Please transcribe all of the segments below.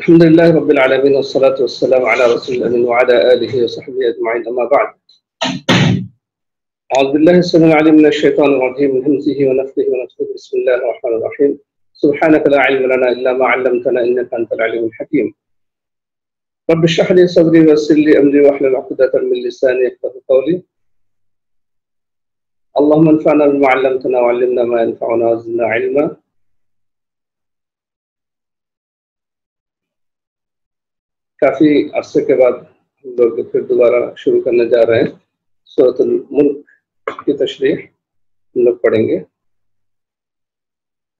الحمد لله رب العالمين والصلاة والسلام على رسول الله وعلى آله وصحبه أجمعين أما بعد. أعوذ بالله السميع العليم من الشيطان الرجيم من همزه ونفخه ونفخه. بسم الله الرحمن الرحيم. سبحانك لا علم لنا إلا ما علمتنا إنك أنت العليم الحكيم. رب اشرح لي صدري ويسر لي أمري واحلل عقدة من لساني يفقهوا قولي. اللهم انفعنا بما علمتنا وعلمنا ما ينفعنا وزدنا علما. کافی عرصے کے بعد ہم لوگ پھر دوبارہ شروع کرنے جا رہے ہیں. سورۃ الملک کی تشریح ہم لوگ پڑھیں گے.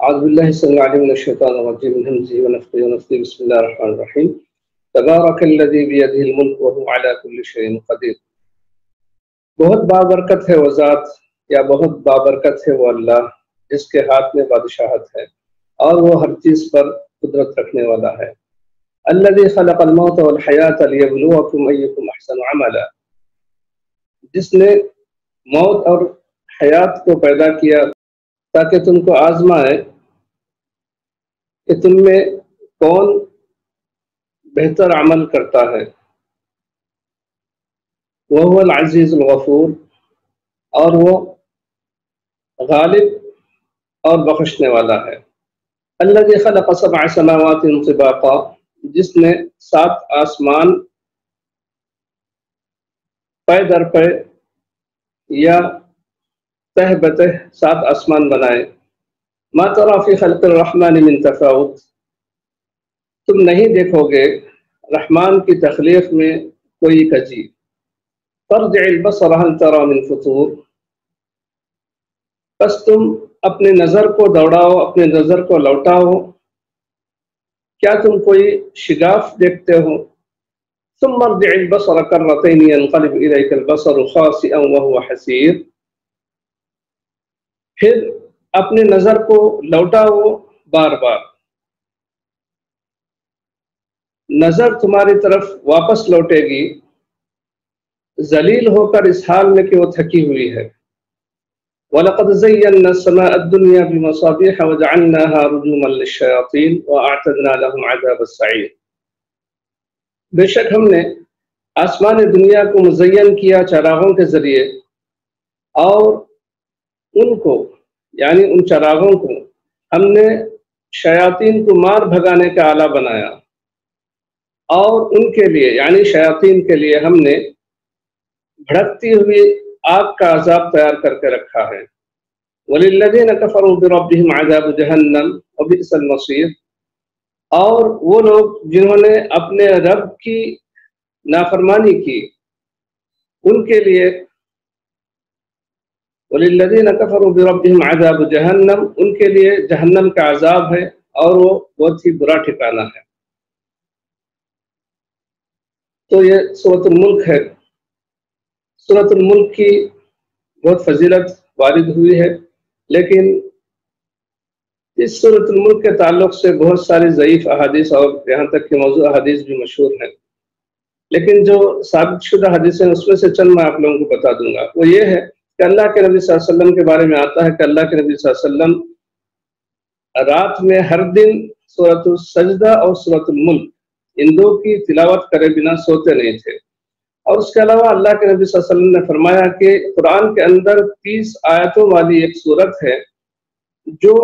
اعوذ باللہ السميع العليم من الشیطان الرجیم من همزه ونفخه ونفثه. بسم الله الرحمن الرحیم. تبارک الذی بیدہ الملک وهو علی کل شیء قدیر. بہت بابرکت ہے وہ ذات یا بہت بابرکت ہے وہ اللہ جس کے ہاتھ میں بادشاہت ہے اور وہ ہر چیز پر قدرت رکھنے والا ہے. الذي خلق الموت والحیاة لیبلوکم ایکم احسن عملا. جس نے موت اور حیات کو پیدا کیا تاکہ تم کو آزمائے کہ تم میں کون بہتر عمل کرتا ہے. وهو العزیز الغفور. اور وہ غالب اور بخشنے والا ہے. الذي خلق سبع سماوات طباقا. جس نے 7 آسمان پے در پے یا تہ بتہ 7 آسمان بنائے. ما ترى في خلق الرحمن من تفاوت. تم نہیں دیکھو گے رحمان کی تخلیق میں کوئی کجی. فرجع البصر هل ترى من فطور. بس تم اپنے نظر کو دوڑاؤ، اپنے نظر کو لوٹاؤ، کیا تم کوئی شگاف دیکھتے ہو؟ ثم ارجع البصر كرتين ينقلب اليك البصر خاسئا وهو حسير. پھر اپنے نظر کو لوٹاؤ بار بار. نظر تمہاری طرف واپس لوٹے گی ذلیل ہو کر اس حال میں کہ وہ تھکی ہوئی ہے. وَلَقَدْ زَيَّنَّا السَّمَاءَ الدُّنْيَا بِمَصَابِيحَ وَجَعَلْنَاهَا رُجُومًا لِلشَّيَاطِينِ وَأَعْتَدْنَا لَهُمْ عَذَابَ السَّعِيرِ. بے شک ہم نے آسمان دنیا کو مزین کیا چراغوں کے ذریعے اور ان کو یعنی ان چراغوں کو ہم نے شیاطین کو مار بھگانے کا آلہ بنایا اور ان کے لیے یعنی شیاطین کے لیے ہم نے بھڑکتی ہوئی آگ کا عذاب تیار کر کے رکھا ہے. وَلِلَّذِينَ كَفَرُوا بِرَبِّهِمْ عَذَابُ جَهَنَّمَ وَبِئْسَ الْمَصِيرُ. اور وہ لوگ جنہوں نے اپنے رب کی نافرمانی کی ان کے لیے وَلِلَّذِينَ كَفَرُوا بِرَبِّهِمْ عَذَابُ جَهَنَّمَ ان کے لیے جہنم کا عذاب ہے اور وہ بہت ہی برا ٹھکانہ ہے. تو یہ سورۃ الملک ہے. سورۃ الملک کی بہت فضیلت وارد ہوئی ہے لیکن اس سورۃ الملک کے تعلق سے بہت ساری ضعیف احادیث اور یہاں تک کہ موضوع احادیث بھی مشہور ہیں. لیکن جو ثابت شدہ حدیث ہیں اس میں سے چند میں آپ لوگوں کو بتا دوں گا. وہ یہ ہے کہ اللہ کے نبی صلی اللہ علیہ وسلم کے بارے میں آتا ہے کہ اللہ کے نبی صلی اللہ علیہ وسلم رات میں ہر دن سورۃ السجدہ اور سورۃ الملک ان دو کی تلاوت کرے بنا سوتے نہیں تھے. اور اس کے علاوہ اللہ کے نبی صلی اللہ علیہ وسلم نے فرمایا کہ قرآن کے اندر 30 آیتوں والی ایک سورت ہے جو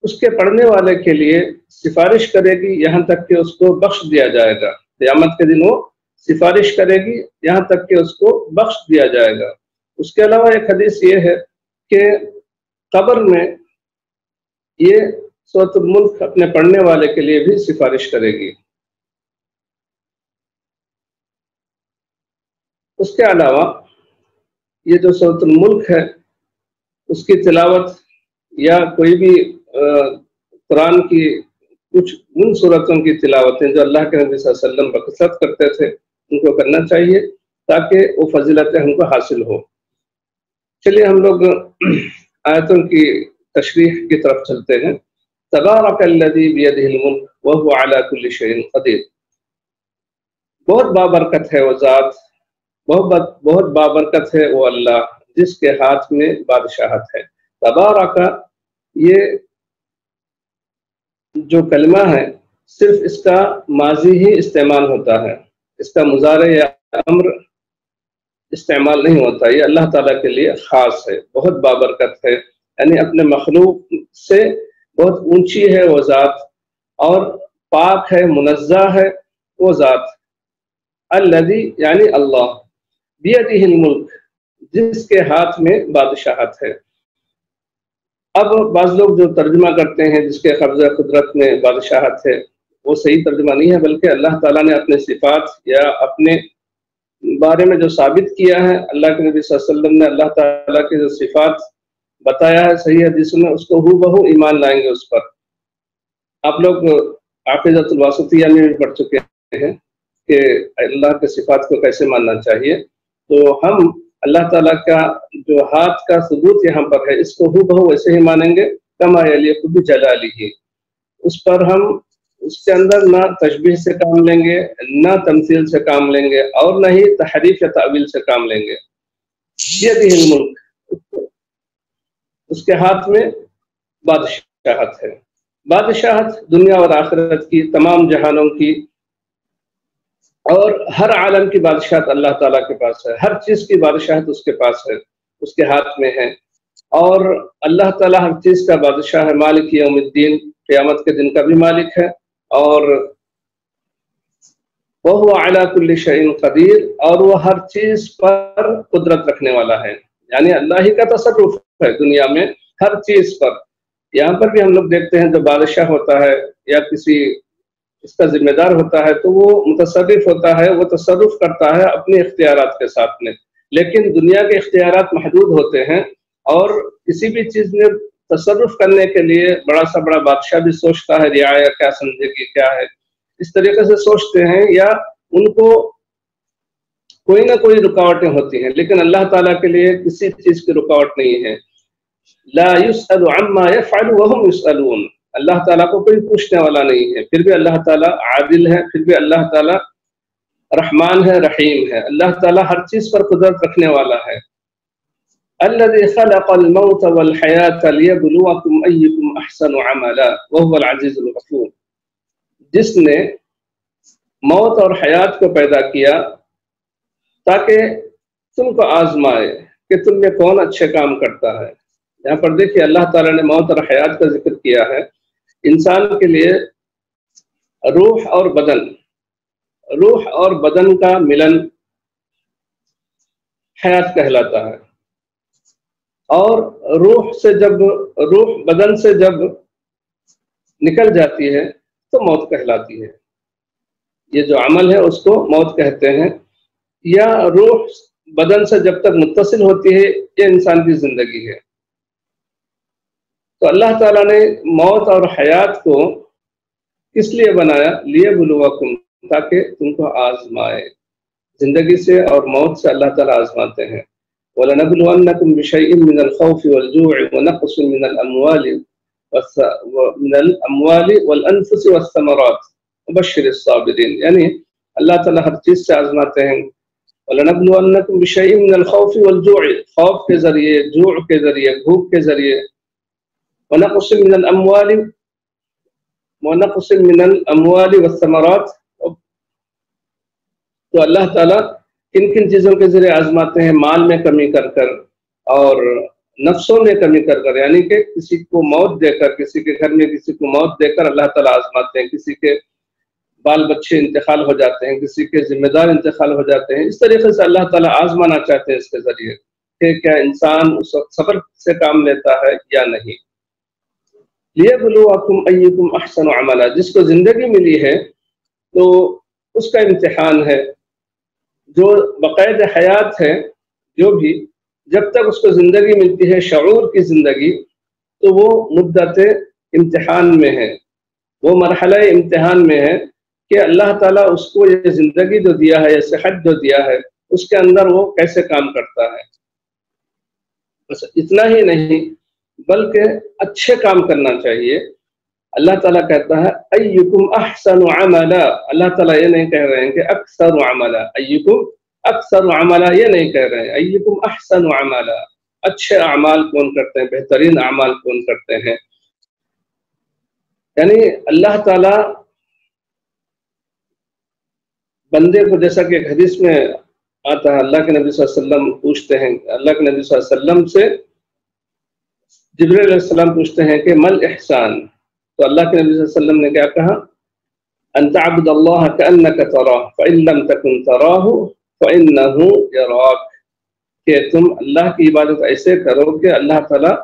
اس کے پڑھنے والے کے لیے سفارش کرے گی یہاں تک کہ اس کو بخش دیا جائے گا. قیامت کے دن وہ سفارش کرے گی یہاں تک کہ اس کو بخش دیا جائے گا. اس کے علاوہ ایک حدیث یہ ہے کہ قبر میں یہ سورۃ الملک اپنے پڑھنے والے کے لیے بھی سفارش کرے گی. اس کے علاوہ یہ جو سورۃ الملک ہے اس کی تلاوت یا کوئی بھی قرآن کی کچھ ان صورتوں کی تلاوتیں جو اللہ کے نبی صلی اللہ علیہ وسلم بکثرت کرتے تھے ان کو کرنا چاہیے تاکہ وہ فضیلتیں ہم کو حاصل ہو. چلیے ہم لوگ آیتوں کی تشریح کی طرف چلتے ہیں. تبارک الذی بیدہ الملک وہو علی کل شیء قدیر. بہت بابرکت ہے وہ ذات، بہت بابرکت ہے وہ اللہ جس کے ہاتھ میں بادشاہت ہے. تبارک یہ جو کلمہ ہے صرف اس کا ماضی ہی استعمال ہوتا ہے، اس کا مضارع یا امر استعمال نہیں ہوتا۔ یہ اللہ تعالیٰ کے لیے خاص ہے، بہت بابرکت ہے، یعنی اپنے مخلوق سے بہت اونچی ہے وہ ذات اور پاک ہے، منزہ ہے وہ ذات۔ الذی یعنی اللہ، بیدہ الملک، جس کے ہاتھ میں بادشاہت ہے۔ اب بعض لوگ جو ترجمہ کرتے ہیں جس کے قبضہ قدرت میں بادشاہت ہے، وہ صحیح ترجمہ نہیں ہے، بلکہ اللہ تعالیٰ نے اپنے صفات یا اپنے بارے میں جو ثابت کیا ہے، اللہ کے نبی صلی اللہ علیہ وسلم نے اللہ تعالیٰ کے جو صفات بتایا ہے صحیح حدیث میں، اس کو ہو بہو ایمان لائیں گے اس پر۔ آپ لوگ عقیدۃ الواسطیہ میں بھی پڑھ چکے ہیں کہ اللہ کے صفات کو کیسے ماننا چاہیے، تو ہم اللہ تعالیٰ کا جو ہاتھ کا ثبوت یہاں پر ہے، اس کو ہو بہو ویسے ہی مانیں گے، کما یلیق بجلالہ، اس پر ہم اس کے اندر نہ تشبیہ سے کام لیں گے، نہ تمثیل سے کام لیں گے، اور نہ ہی تحریف یا تعویل سے کام لیں گے۔ بیدہ الملک، اس کے ہاتھ میں بادشاہت ہے، بادشاہت دنیا اور آخرت کی، تمام جہانوں کی، اور ہر عالم کی بادشاہت اللہ تعالیٰ کے پاس ہے، ہر چیز کی بادشاہت اس کے پاس ہے، اس کے ہاتھ میں ہے۔ اور اللہ تعالیٰ ہر چیز کا بادشاہ ہے، مالک یوم الدین، قیامت کے دن کا بھی مالک ہے، اور وَهُوَ عَلَى كُلِّ شَيْءٍ قدیر، اور وہ ہر چیز پر قدرت رکھنے والا ہے، یعنی اللہ ہی کا تصرف ہے دنیا میں ہر چیز پر۔ یہاں پر بھی ہم لوگ دیکھتے ہیں جو بادشاہ ہوتا ہے یا کسی اس کا ذمہ دار ہوتا ہے تو وہ متصرف ہوتا ہے، وہ تصرف کرتا ہے اپنے اختیارات کے ساتھ میں، لیکن دنیا کے اختیارات محدود ہوتے ہیں، اور کسی بھی چیز میں تصرف کرنے کے لیے بڑا سا بڑا بادشاہ بھی سوچتا ہے رعایا کیا سمجھے گی، کیا ہے، اس طریقے سے سوچتے ہیں، یا ان کو کوئی نہ کوئی رکاوٹیں ہوتی ہیں، لیکن اللہ تعالیٰ کے لیے کسی چیز کی رکاوٹ نہیں ہے۔ لا يسأل عما يفعل وهم يسألون، اللہ تعالیٰ کو کوئی پوچھنے والا نہیں ہے، پھر بھی اللہ تعالیٰ عادل ہے، پھر بھی اللہ تعالیٰ رحمان ہے، رحیم ہے، اللہ تعالیٰ ہر چیز پر قدرت رکھنے والا ہے۔ الذي خلق الموت والحياة ليبلوكم أيكم أحسن عملا وهو العزيز الغفور، جس نے موت اور حیات کو پیدا کیا تاکہ تم کو آزمائے کہ تم میں کون اچھے کام کرتا ہے۔ یہاں پر دیکھیے اللہ تعالیٰ نے موت اور حیات کا ذکر کیا ہے۔ انسان کے لیے روح اور بدن کا ملن حیات کہلاتا ہے، اور روح بدن سے جب نکل جاتی ہے تو موت کہلاتی ہے۔ یہ جو عمل ہے اس کو موت کہتے ہیں، یا روح بدن سے جب تک متصل ہوتی ہے یہ انسان کی زندگی ہے۔ تو اللہ تعالیٰ نے موت اور حیات کو کس لیے بنایا؟ لیبلوکم، تاکہ تم کو آزمائے۔ زندگی سے اور موت سے اللہ تعالیٰ آزماتے ہیں۔ وَلَنَبْلُوَنَّكُمْ بِشَيْءٍ مِّنَ الْخَوْفِ وَالْجُوعِ وَنَقْصٍ مِّنَ الْأَمْوَالِ وَالْأَنفُسِ وَالثَّمَرَاتِ وَبَشِّرِ الصَّابِرِينَ، یعنی اللہ تعالیٰ ہر چیز سے آزماتے ہیں۔ وَلَنَبْلُوَنَّكُمْ بِشَيْءٍ مِّنَ الْخَوْفِ وَالْجُوعِ، خوف کے ذریعے، جوع کے ذریعے، بھوک کے ذریعے، وَنَقْصٍ مِّنَ الْأَمْوَالِ وَالثَّمَرَاتِ، تو اللہ تعالیٰ کن کن چیزوں کے ذریعے آزماتے ہیں؟ مال میں کمی کر کر، اور نفسوں میں کمی کر کر، یعنی کہ کسی کو موت دے کر، کسی کے گھر میں کسی کو موت دے کر اللہ تعالیٰ آزماتے ہیں، کسی کے بال بچے انتقال ہو جاتے ہیں، کسی کے ذمہ دار انتقال ہو جاتے ہیں، اس طریقے سے اللہ تعالیٰ آزمانا چاہتے ہیں اس کے ذریعے کہ کیا انسان اس وقت صبر سے کام لیتا ہے یا نہیں۔ لیبلوکم ایکم احسن عملا، جس کو زندگی ملی ہے تو اس کا امتحان ہے، جو بقید حیات ہے، جو بھی جب تک اس کو زندگی ملتی ہے، شعور کی زندگی، تو وہ مدت امتحان میں ہے، وہ مرحلہ امتحان میں ہے کہ اللہ تعالیٰ اس کو یہ زندگی جو دیا ہے، یہ صحت جو دیا ہے، اس کے اندر وہ کیسے کام کرتا ہے۔ بس اتنا ہی نہیں بلکہ اچھے کام کرنا چاہیے۔ اللہ تعالیٰ کہتا ہے ایکم احسن عملا، اللہ تعالیٰ یہ نہیں کہہ رہے ہیں کہ اکثر عملا، ایکم اکثر عملا یہ نہیں کہہ رہے ہیں، ایکم احسن عملا، اچھے اعمال کون کرتے ہیں، بہترین اعمال کون کرتے ہیں۔ یعنی اللہ تعالیٰ بندے کو، جیسا کہ ایک حدیث میں آتا ہے، اللہ کے نبی صلی اللہ علیہ وسلم پوچھتے ہیں، اللہ کے نبی صلی اللہ علیہ وسلم سے جبرائیل علیہ السلام پوچھتے ہیں کہ مل احسان، تو اللہ کے نبی صلی اللہ علیہ وسلم نے کیا کہا؟ ان تعبد اللہ کأنک تراہ فإن لم تکن تراہ فإنہ یراک، کہ تم اللہ کی عبادت ایسے کرو کہ اللہ تعالیٰ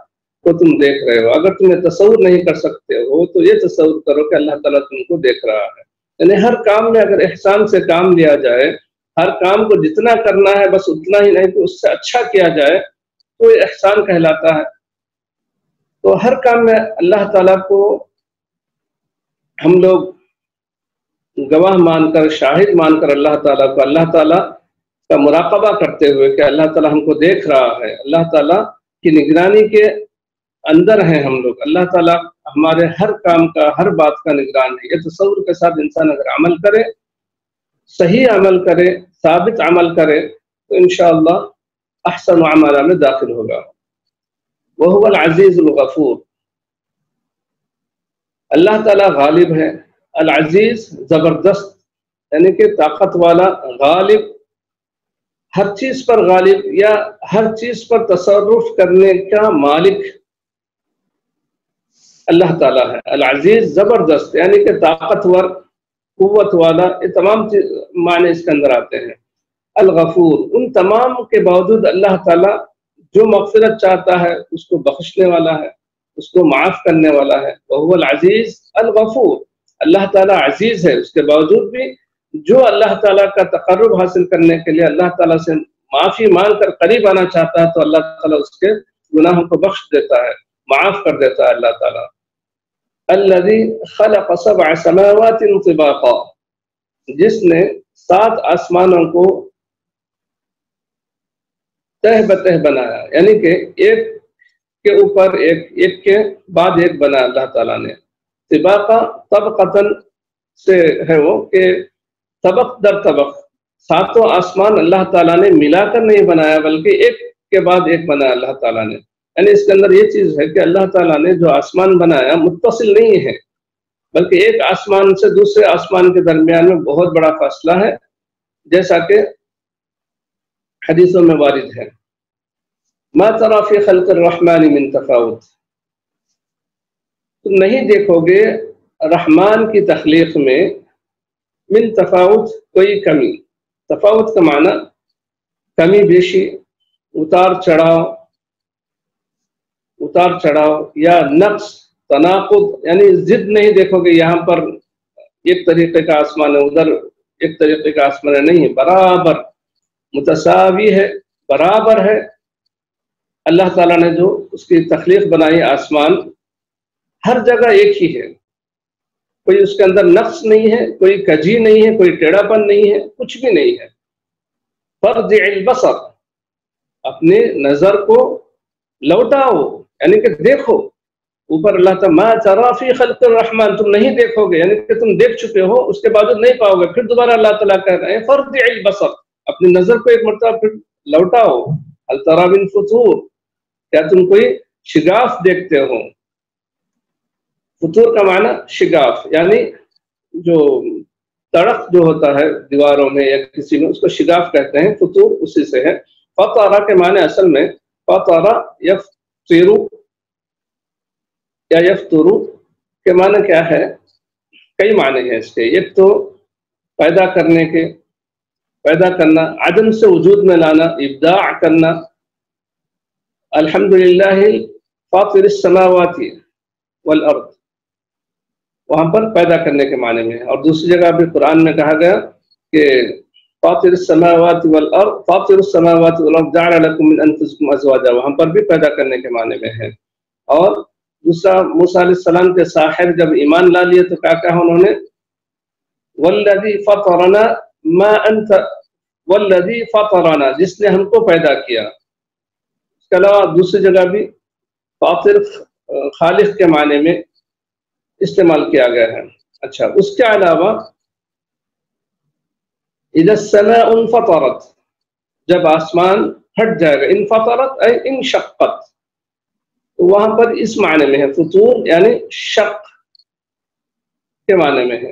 کو تم دیکھ رہے ہو. اگر تمہیں تصور نہیں کر سکتے ہو تو یہ تصور کرو کہ اللہ تعالیٰ تم کو دیکھ رہا ہے. یعنی ہر کام میں اگر احسان سے کام لیا جائے، ہر کام کو جتنا کرنا ہے بس اتنا ہی نہیں کہ اس سے اچھا کیا جائے، تو یہ احسان کہلاتا ہے. تو ہر کام میں اللہ تعالیٰ کو ہم لوگ گواہ مان کر، شاہد مان کر اللہ تعالیٰ کو، اللہ تعالیٰ کا مراقبہ کرتے ہوئے کہ اللہ تعالیٰ ہم کو دیکھ رہا ہے، اللہ تعالیٰ کی نگرانی کے اندر ہیں ہم لوگ، اللہ تعالیٰ ہمارے ہر کام کا، ہر بات کا نگران ہے. یہ تصور کے ساتھ انسان اگر عمل کرے، صحیح عمل کرے، ثابت عمل کرے، تو انشاءاللہ احسن اعمال میں داخل ہوگا. وہو العزیز الغفور، اللہ تعالیٰ غالب ہے. العزیز زبردست، یعنی کہ طاقت والا، غالب، ہر چیز پر غالب یا ہر چیز پر تصرف کرنے کا مالک اللہ تعالیٰ ہے. العزیز زبردست، یعنی کہ طاقتور، قوت والا، یہ تمام معنی اس کے اندر آتے ہیں. الغفور، ان تمام کے باوجود اللہ تعالیٰ جو مغفرت چاہتا ہے اس کو بخشنے والا ہے، اس کو معاف کرنے والا ہے. وہو العزیز الغفور، اللہ تعالیٰ عزیز ہے، اس کے باوجود بھی جو اللہ تعالیٰ کا تقرب حاصل کرنے کے لیے اللہ تعالیٰ سے معافی مانگ کر قریب آنا چاہتا ہے تو اللہ تعالیٰ اس کے گناہوں کو بخش دیتا ہے، معاف کر دیتا ہے اللہ تعالیٰ. الذی خلق سبع سماوات طباقا، جس نے 7 آسمانوں کو تہ بتہ بنایا، یعنی کہ ایک کے اوپر ایک، ایک کے بعد ایک بنا اللہ تعالیٰ نے. طباقا طبقتن سے ہے وہ کہ طبق در طبق، 7 آسمان اللہ تعالیٰ نے ملا کر نہیں بنایا بلکہ ایک کے بعد ایک بنایا اللہ تعالیٰ نے. یعنی اس کے اندر یہ چیز ہے کہ اللہ تعالیٰ نے جو آسمان بنایا متصل نہیں ہے، بلکہ ایک آسمان سے دوسرے آسمان کے درمیان میں بہت بڑا فاصلہ ہے، جیسا کہ حدیثوں میں وارد ہے. ما تری فی خلق الرحمن من تفاوت، تم نہیں دیکھو گے رحمان کی تخلیق میں من تفاوت کوئی کمی. تفاوت کا معنی کمی بیشی، اتار چڑھاؤ یا نقص، تناقض، یعنی ضد نہیں دیکھو گے. یہاں پر ایک طریقے کا آسمان ہے، ادھر ایک طریقے کا آسمان ہے، نہیں، برابر متساوی ہے، برابر ہے. اللہ تعالیٰ نے جو اس کی تخلیق بنائی آسمان، ہر جگہ ایک ہی ہے، کوئی اس کے اندر نقص نہیں ہے، کوئی کجی نہیں ہے، کوئی ٹیڑھا پن نہیں ہے، کچھ بھی نہیں ہے. فرجع البصر، اپنے نظر کو لوٹاؤ، یعنی کہ دیکھو اوپر. اللہ تعالیٰ ما تری فی خلق الرحمن، تم نہیں دیکھو گے، یعنی کہ تم دیکھ چکے ہو، اس کے بعد نہیں پاؤ گے. پھر دوبارہ اللہ تعالیٰ کہہ رہے ہیں فرجع البصر، اپنی نظر کو ایک مرتبہ پھر لوٹاؤ. هل تری من فطور، کیا تم کوئی شگاف دیکھتے ہو؟ فطور کا معنی شگاف، یعنی جو تڑق جو ہوتا ہے دیواروں میں یا کسی میں، اس کو شگاف کہتے ہیں. فطور اسی سے ہے. فطر کے معنی اصل میں فطر یفطر یا یفطر کے معنی کیا ہے؟ کئی معنی ہیں اس کے. ایک تو پیدا کرنے کے، پیدا کرنا، عدم سے وجود میں لانا، ابداع کرنا. الحمدللہ فاطر السماوات والارض، وہاں پر پیدا کرنے کے معنی میں. اور دوسری جگہ بھی قرآن میں کہا گیا کہ فاطر السماوات والارض، فاطر السماوات والارض جعل لكم من انفسكم ازواجا، وہاں پر بھی پیدا کرنے کے معنی میں ہے. اور دوسرا موسیٰ علیہ السلام کے ساحر جب ایمان لا لیے تو کیا کہا انہوں نے؟ والذی فطرنا ما انت، والذی فطرنا، جس نے ہم کو پیدا کیا. اس کے علاوہ دوسری جگہ بھی فاطر خالق کے معنی میں استعمال کیا گیا ہے. اچھا، اس کے علاوہ اذا السماء انفطرت، جب آسمان پھٹ جائے گا. انفطرت ای انشقت، تو وہاں پر اس معنی میں ہے. فطور یعنی شق کے معنی میں ہے.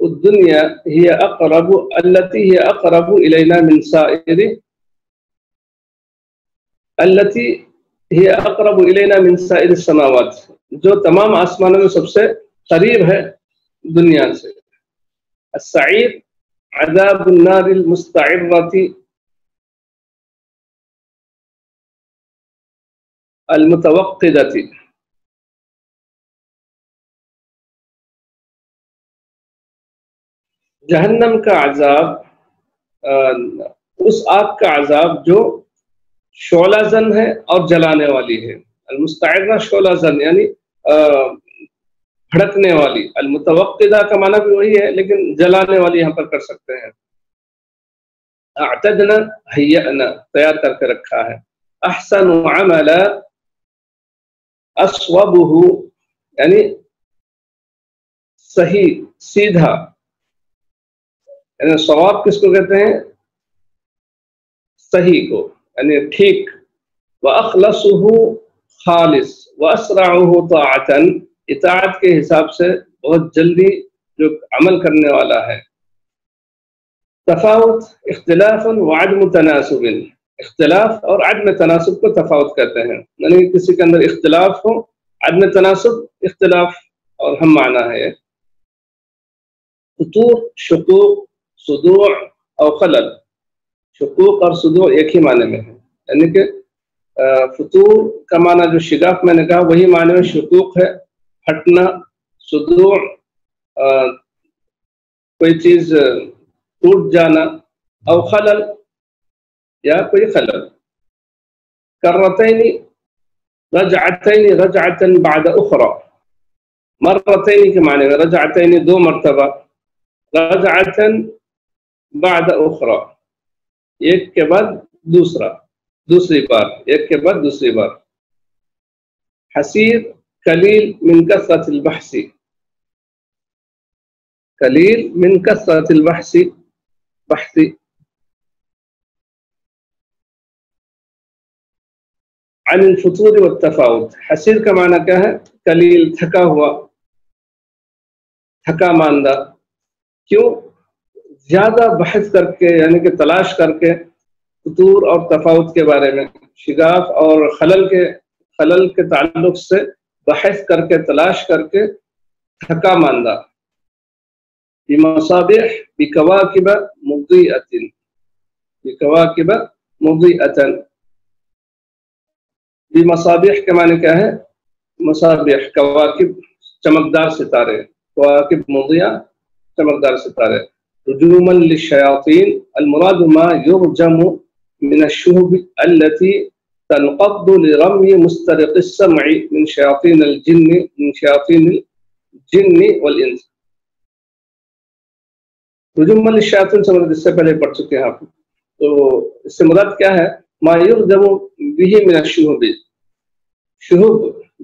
الدنيا هي أقرب التي هي أقرب إلينا من سائر التي هي أقرب إلينا من سائر السماوات، جو تمام آسمانوں میں سب سے قریب ہے دنیا سے. السعیر عذاب النار المستعرة المتوقدة. جہنم کا عذاب اس آگ کا عذاب جو شعلہ زن ہے اور جلانے والی ہے. المستعرہ شعلہ زن یعنی بھڑکنے والی. المتوقدہ کا معنی بھی وہی ہے لیکن جلانے والی یہاں پر کر سکتے ہیں. اعتدنا حیئنا تیار کر کے رکھا ہے. احسن عملا اصوبہ یعنی صحیح سیدھا. یعنی صواب کس کو کہتے ہیں؟ صحیح کو یعنی ٹھیک. وَأَخْلَصُهُ خالص وَأَسْرَعُهُ طَاعَةً اطاعت کے حساب سے بہت جلدی جو عمل کرنے والا ہے. تفاوت اختلاف وعدم تناسب. اختلاف اور عدم تناسب کو تفاوت کہتے ہیں. یعنی کسی کے اندر اختلاف ہو، عدم تناسب اختلاف اور ہم معنی ہے. فطور شقوق صدوع اور خلل. شقوق اور صدوع ایک ہی معنی میں ہے. یعنی کہ فطور کا معنی جو شگاف میں نے کہا وہی معنی میں شقوق ہے، ہٹنا. صدوع کوئی چیز ٹوٹ جانا، او خلل یا کوئی خلل. کرتین رجعتین رجعتا بعد اخرى. مرتین کے معنی میں رجعتین دو مرتبہ، رجعتا بعد اخرى ایک کے بعد دوسری بار، ایک کے بعد دوسری بار. حسیر قلیل من کثرت البحث. قلیل من کثرت البحث بحث. عن الفطور والتفاوت. حسیر کا معنی کیا ہے؟ قلیل تھکا ہوا، تھکا ماندہ. کیوں؟ زیادہ بحث کر کے یعنی کہ تلاش کر کے فطور اور تفاوت کے بارے میں، شگاف اور خلل کے تعلق سے بحث کر کے تلاش کر کے تھکا ماندہ. بمصابیح بکواکب مضیئۃ. بکواکب مضیئۃ. بمصابیح کے معنی کیا ہے؟ مصابیح کواکب چمکدار ستارے، کواکب مضیہ چمکدار ستارے. رجوما للشیاطین. المراد ما یرجم من الشهب التي تنقض لرمي مسترق السمع من شياطين الجن والانس. رجوما للشیاطین سے مراد اس سے پہلے پڑھ چکے ہیں آپ. تو اس سے مراد کیا ہے؟ ما یرجم به من الشهب. شہب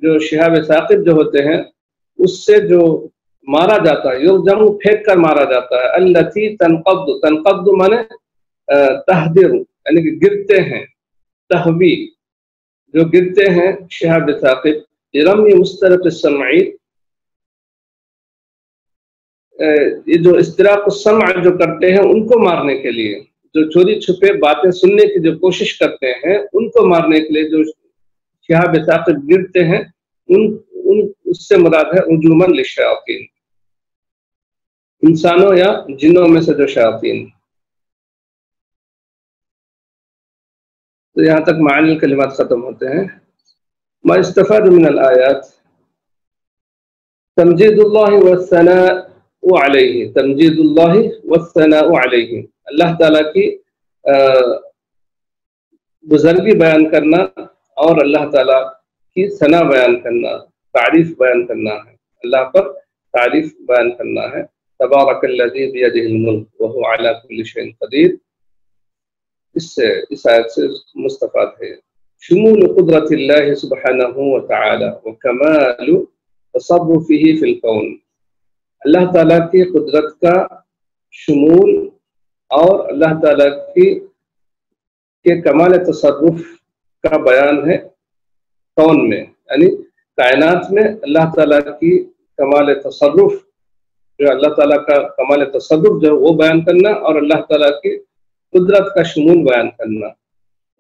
جو شہاب ثاقب جو ہوتے ہیں اس سے جو مارا جاتا ہے، یرجم پھینک کر مارا جاتا ہے. التی تنقض. تنقض مانے تہدر یعنی کہ گرتے ہیں. تہوی جو گرتے ہیں شہاب ثاقب. رمی مسترق السمع یہ جو استراق السمع جو کرتے ہیں ان کو مارنے کے لیے، جو چوری چھپے باتیں سننے کی جو کوشش کرتے ہیں ان کو مارنے کے لیے جو شہاب ثاقب گرتے ہیں اس سے مراد ہے رجوما للشیاطین، انسانوں یا جنوں میں سے جو شیاطین. تو یہاں تک معنی الکلمات ختم ہوتے ہیں. ما استفاد من الآیات تمجید اللہ والثناء علیہ. تمجید اللہ والثناء علیہ، اللہ تعالیٰ کی بزرگی بیان کرنا اور اللہ تعالیٰ کی ثنا بیان کرنا، تعریف بیان کرنا ہے. اللہ پر تعریف بیان کرنا ہے. تبارک الذی بیدہ الملک وہو علی کل شیء قدیر. اس آیت سے مستفاد ہے شمول قدرت اللہ سبحانہ وتعالی وکمال تصرفہ فی الکون. اللہ تعالیٰ کی قدرت کا شمول اور اللہ تعالیٰ کے کمال تصرف کا بیان ہے کون میں، یعنی کائنات میں اللہ تعالیٰ کی کمال تصرف جو اللہ تعالیٰ کا کمال تصرف جو ہے وہ بیان کرنا، اور اللہ تعالیٰ کی قدرت کا شمول بیان کرنا۔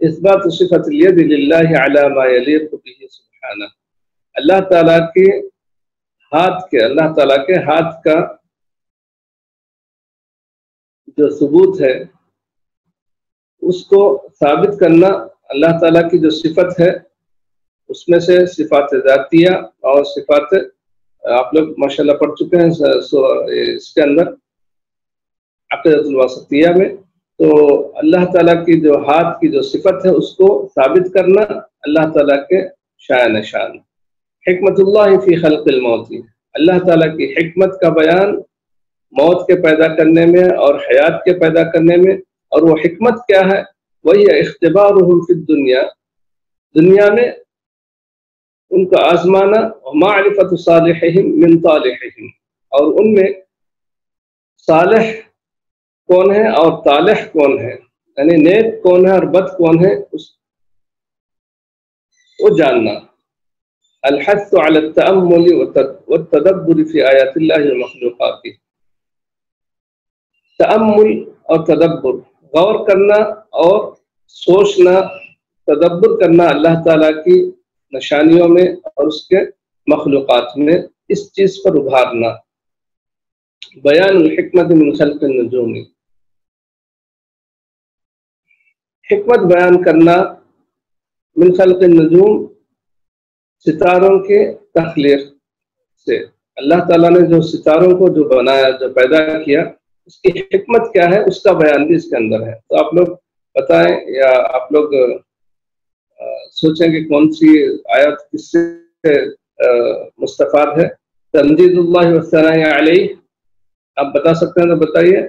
اثبات صفت الید للہ علی ما یلیق بہ سبحانہ، اللہ تعالیٰ کے ہاتھ کا جو ثبوت ہے اس کو ثابت کرنا۔ اللہ تعالیٰ کی جو صفت ہے اس میں سے صفات ذاتیہ اور صفات، آپ لوگ ماشاءاللہ پڑھ چکے ہیں اس کے اندر عقیدۃ الواسطیہ میں، تو اللہ تعالیٰ کی جو ہاتھ کی جو صفت ہے اس کو ثابت کرنا اللہ تعالیٰ کے شان شان۔ حکمت اللہ فی خلق الموت، اللہ تعالیٰ کی حکمت کا بیان موت کے پیدا کرنے میں اور حیات کے پیدا کرنے میں، اور وہ حکمت کیا ہے؟ وہی اختبارہم فی الدنیا، دنیا میں ان کا آزمانا، معرفت صالحہم من طالحہم، اور ان میں صالح کون ہے اور طالح کون ہے، یعنی نیک کون ہے اور بد کون ہے، وہ جاننا۔ الحث علی التأمل والتدبر فی آیات اللہ ومخلوقاتہ، تأمل اور تدبر، غور کرنا اور سوچنا، تدبر کرنا اللہ تعالیٰ کی نشانیوں میں اور اس کے مخلوقات میں، اس چیز پر ابھارنا۔ بیان الحکمت من خلق النجوم، حکمت بیان کرنا من خلق النجوم، ستاروں کے تخلیق سے، اللہ تعالیٰ نے جو ستاروں کو جو بنایا، جو پیدا کیا، اس کی حکمت کیا ہے اس کا بیان بھی اس کے اندر ہے۔ تو آپ لوگ بتائیں، یا آپ لوگ سوچیں کہ کون سی آیت کس سے مستفاد ہے؟ تمجید اللہ والثناء علیہ، آپ بتا سکتے ہیں تو بتائیے۔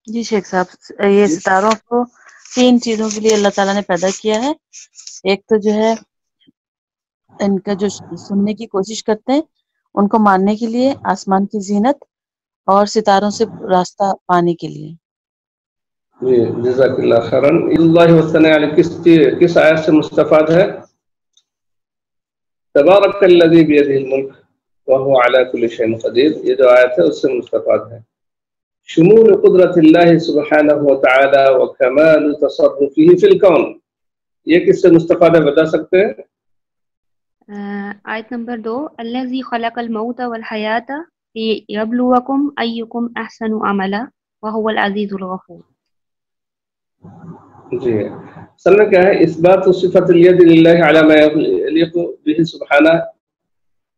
جی شیخ صاحب، یہ ستاروں کو 3 چیزوں کے لیے اللہ تعالیٰ نے پیدا کیا ہے۔ ایک تو جو ہے ان کا جو سننے کی کوشش کرتے ہیں ان کو ماننے کے لیے، آسمان کی زینت، اور ستاروں سے راستہ پانے کے لیے۔ جی جزاک اللہ خیرن۔ اللہ والثناء علیہ کس آیت سے مستفاد ہے؟ تبارک الذی بیدہ الملک وہو علی کل شیء قدیر، یہ جو آیت ہے اس سے مستفاد ہے۔ شمول قدرت اللہ سبحانہ وتعالی وکمال تصرفہ فی الکون، یہ کس سے مستفاد ہے بتا سکتے ہیں؟ آیت نمبر 2، الذی خلق الموت والحیات لیبلوکم ایکم احسن عملا وہو العزیز الغفور۔ جی اصل میں کیا ہے؟ اثبات صفت الید للہ علی ما یلیق بہ سبحانہ،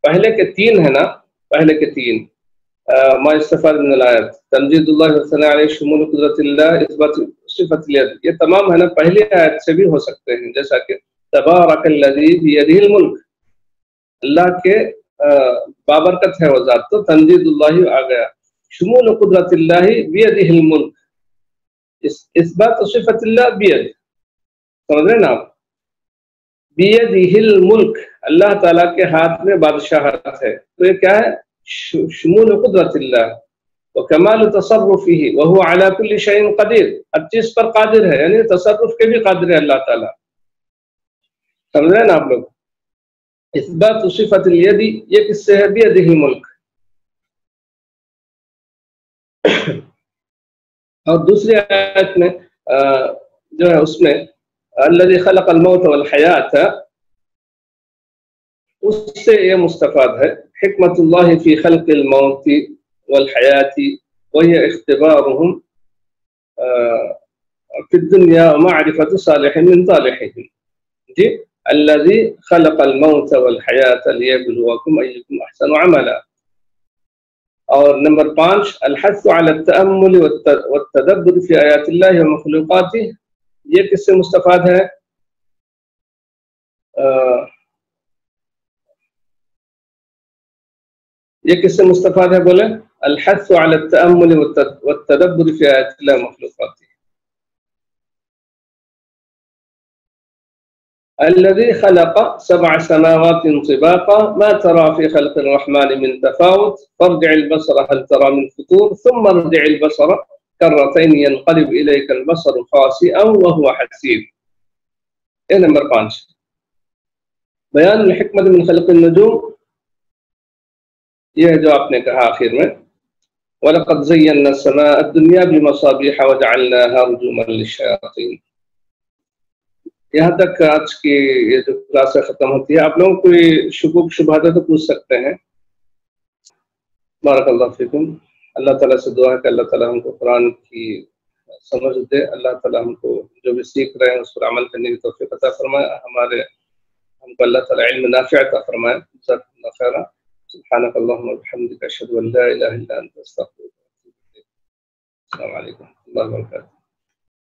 پہلے کے 3 ہے نا، پہلے کے 3 ما استفاد من الآیت، تمجید اللہ والثناء علیہ، شمول قدرت اللہ، اثبات صفت الید، یہ تمام ہے نا پہلی آیت سے بھی ہو سکتے ہیں، جیسا کہ تبارک الذی بیدہ الملک، اللہ کے بابرکت ہے وہ ذات، تو تمجید اللہ آ گیا۔ شمول قدرت اللہ بیدہ الملک، اثبات صفت اللہ بید، سمجھ رہے نا آپ؟ بیدہ الملک، اللہ تعالیٰ کے ہاتھ میں بادشاہت ہے، تو یہ کیا ہے؟ شمول قدرت اللہ وکمال تصرفہ وہو علی کل شیء قدیر، ہر چیز پر قادر ہے، یعنی تصرف کے بھی قادر ہے اللہ تعالیٰ، سمجھ رہے نا آپ لوگ؟ اثبات صفت الید، یہ کس سے ہے؟ بیدہ الملک۔ اور دوسری آیت میں جو ہے اس میں الذی خلق الموت والحیات، اس سے یہ مستفاد ہے حکمت اللہ فی خلق الموت والحیات وہی اختبارہم فی الدنیا ومعرفت صالح من طالحہم۔ جی الذی خلق الموت والحیات لیبلوکم ایکم احسن عملا۔ اور نمبر 5 الحث علی التأمل والتدبر فی آیات اللہ ومخلوقاتہ، یہ کس سے مستفاد ہے؟ یہ کس سے مستفاد ہے بولے؟ الحث علی التأمل والتدبر فی آیات اللہ ومخلوقاتہ۔ الذي خلق 7 سماوات طباقا ما ترى في خلق الرحمن من تفاوت فارجع البصر هل ترى من فطور ثم ارجع البصر كرتين ينقلب إليك البصر خاسئا وهو حسير۔ نمبر 5 بیان الحکمت من خلق النجوم، یہ ہے جو آپ نے کہا آخر میں وَلَقَدْ زَيَّنَّا السَّمَاءَ الدُّنْيَا بِمَصَابِيحَ وَجَعَلْنَاهَا رُجُومًا لِلشَّيَاطِينِ. یہاں تک آج کی یہ جو کلاس ختم ہوتی ہے. آپ لوگوں کوئی شکوک شبہات تو پوچھ سکتے ہیں. بارک اللہ فیکم. اللہ تعالیٰ سے دعا ہے کہ اللہ تعالیٰ ہم کو قرآن کی سمجھ دے. اللہ تعالیٰ ہم کو جو بھی سیکھ رہے ہیں اس پر عمل کرنے کی توفیق عطا فرمائے. ہم کو اللہ تعالیٰ علم نافع عطا فرمائے. جزاکم اللہ خیرا. سبحانک اللہم وبحمدک اشہد ان لا الہ الا انت استغفرک. السلام علیکم ورحمۃ اللہ وبرکاتہ.